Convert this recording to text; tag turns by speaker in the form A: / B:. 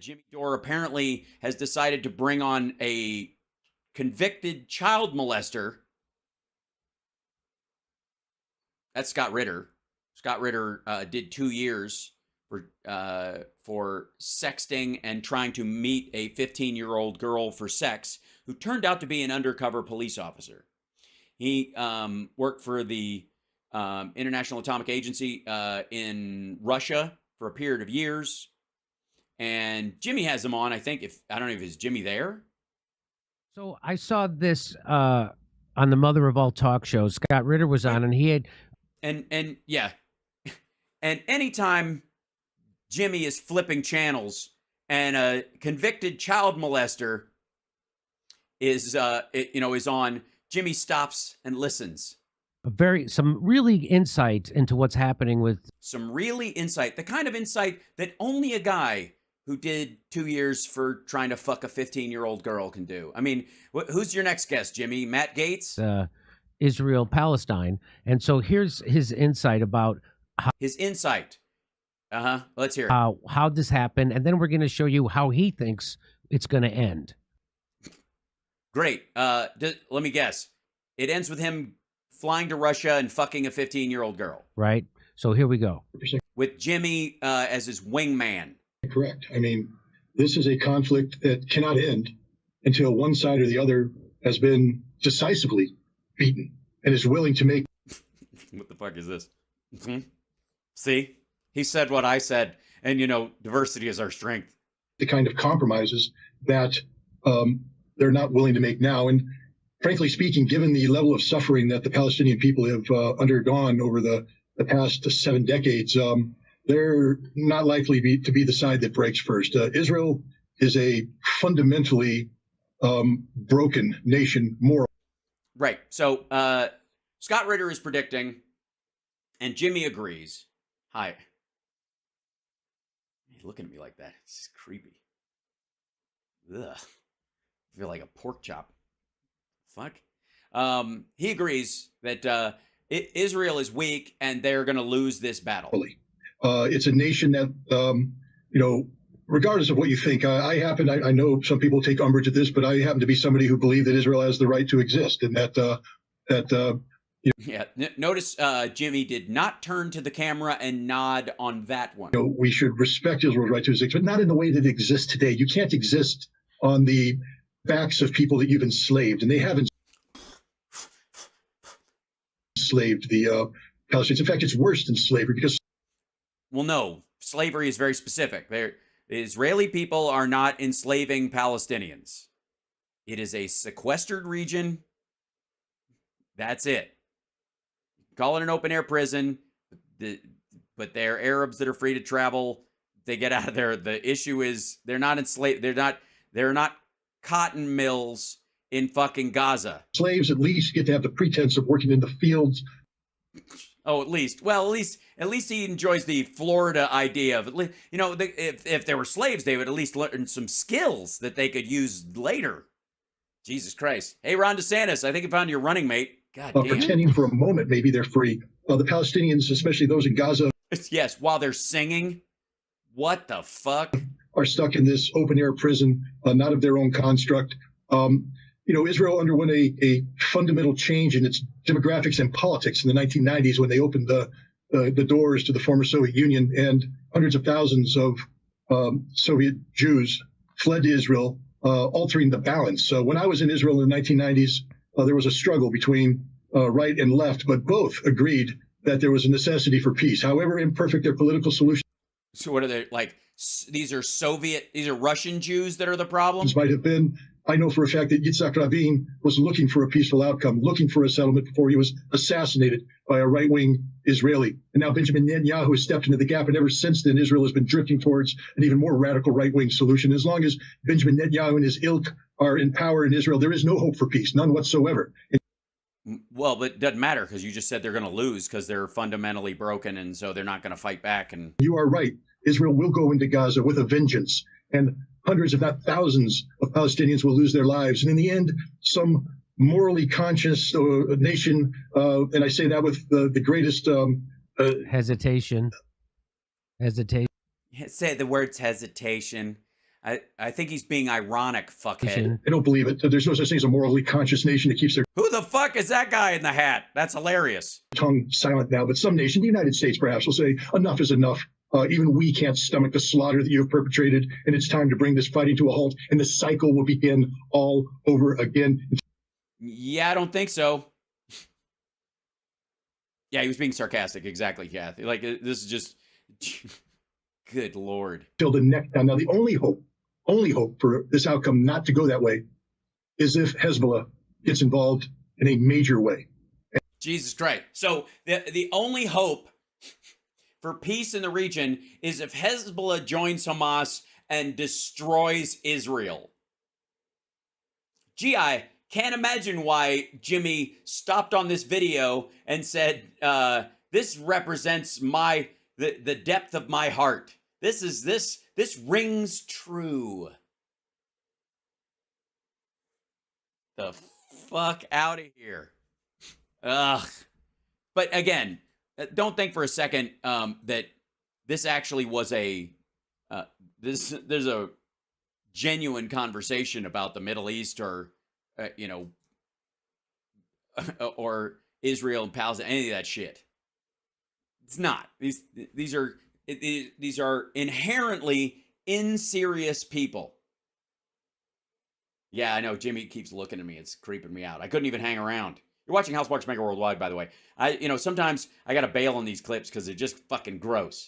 A: Jimmy Dore apparently has decided to bring on a convicted child molester. That's Scott Ritter. Scott Ritter did 2 years for sexting and trying to meet a 15-year-old girl for sex, who turned out to be an undercover police officer. He worked for the International Atomic Agency in Russia for a period of years. And Jimmy has him on. I don't know if is Jimmy there.
B: So I saw this on the Mother of All talk shows. Scott Ritter was on, and he had,
A: and yeah, and anytime Jimmy is flipping channels and a convicted child molester is on, Jimmy stops and listens.
B: some really insight into what's happening with
A: Some really insight, the kind of insight that only a guy who did 2 years for trying to fuck a 15-year-old girl can do. I mean, who's your next guest, Jimmy? Matt Gaetz?
B: Israel Palestine. And so here's his insight about
A: his insight. Let's hear it.
B: How this happened, and then we're going to show you how he thinks it's going to end.
A: Great. Let me guess. It ends with him flying to Russia and fucking a 15-year-old girl.
B: Right. So here we go.
A: With Jimmy as his wingman.
C: Correct. I mean, this is a conflict that cannot end until one side or the other has been decisively beaten and is willing to make.
A: What the fuck is this? Mm-hmm. See? He said what I said. And, diversity is our strength.
C: The kind of compromises that they're not willing to make now. And frankly speaking, given the level of suffering that the Palestinian people have undergone over the past 7 decades, they're not likely to be the side that breaks first. Israel is a fundamentally broken nation moral.
A: Right. So Scott Ritter is predicting, and Jimmy agrees. Hi. He's looking at me like that. It's just creepy. Ugh. I feel like a pork chop. Fuck. He agrees that Israel is weak and they're going to lose this battle.
C: It's a nation that, regardless of what you think, I know some people take umbrage at this, but I happen to be somebody who believes that Israel has the right to exist, and
A: Yeah. Notice Jimmy did not turn to the camera and nod on that one.
C: We should respect Israel's right to exist, but not in the way that it exists today. You can't exist on the backs of people that you've enslaved, and they haven't enslaved the Palestinians. In fact, it's worse than slavery because.
A: Well, no, slavery is very specific. The Israeli people are not enslaving Palestinians. It is a sequestered region. That's it. Call it an open air prison, but they're Arabs that are free to travel. They get out of there. The issue is they're not enslaved. They're not cotton mills in fucking Gaza.
C: Slaves at least get to have the pretense of working in the fields.
A: Oh, at least. Well, at least he enjoys the Florida idea of, if there were slaves, they would at least learn some skills that they could use later. Jesus Christ. Hey, Ron DeSantis, I think you found your running mate. God damn.
C: Pretending for a moment maybe they're free. The Palestinians, especially those in Gaza.
A: Yes, while they're singing. What the fuck?
C: Are stuck in this open air prison, not of their own construct. Israel underwent a fundamental change in its demographics and politics in the 1990s when they opened the doors to the former Soviet Union, and hundreds of thousands of Soviet Jews fled to Israel, altering the balance. So when I was in Israel in the 1990s, there was a struggle between right and left, but both agreed that there was a necessity for peace, however imperfect their political solutions.
A: So what are they like? These are Russian Jews that are the problem?
C: Might have been. I know for a fact that Yitzhak Rabin was looking for a peaceful outcome, looking for a settlement before he was assassinated by a right-wing Israeli. And now Benjamin Netanyahu has stepped into the gap, and ever since then, Israel has been drifting towards an even more radical right-wing solution. As long as Benjamin Netanyahu and his ilk are in power in Israel, there is no hope for peace, none whatsoever.
A: Well, but it doesn't matter because you just said they're going to lose because they're fundamentally broken, and so they're not going to fight back. And
C: you are right. Israel will go into Gaza with a vengeance, and hundreds, if not thousands, of Palestinians will lose their lives. And in the end, some morally conscious nation, and I say that with the greatest
B: hesitation.
A: Say the words hesitation. I think he's being ironic, fuckhead.
C: I don't believe it. There's no such thing as a morally conscious nation that keeps their
A: Who the fuck is that guy in the hat? That's hilarious.
C: tongue silent now. But some nation, the United States perhaps, will say enough is enough. Even we can't stomach the slaughter that you have perpetrated, and it's time to bring this fighting to a halt, and the cycle will begin all over again.
A: Yeah, I don't think so. Yeah, he was being sarcastic. Exactly, Kathy. Like, this is just... Good Lord.
C: Till the neck down. Now, the only hope for this outcome not to go that way is if Hezbollah gets involved in a major way.
A: Jesus Christ. So the only hope for peace in the region is if Hezbollah joins Hamas and destroys Israel. Gee, I can't imagine why Jimmy stopped on this video and said, this represents the depth of my heart. This rings true. The fuck out of here. Ugh. But again, don't think for a second that this actually was there's a genuine conversation about the Middle East or or Israel and Palestine, any of that shit. It's not. These are inherently inserious people. Yeah, I know. Jimmy keeps looking at me. It's creeping me out. I couldn't even hang around. You're watching House Marks Mega Worldwide, by the way. Sometimes I got to bail on these clips because they're just fucking gross.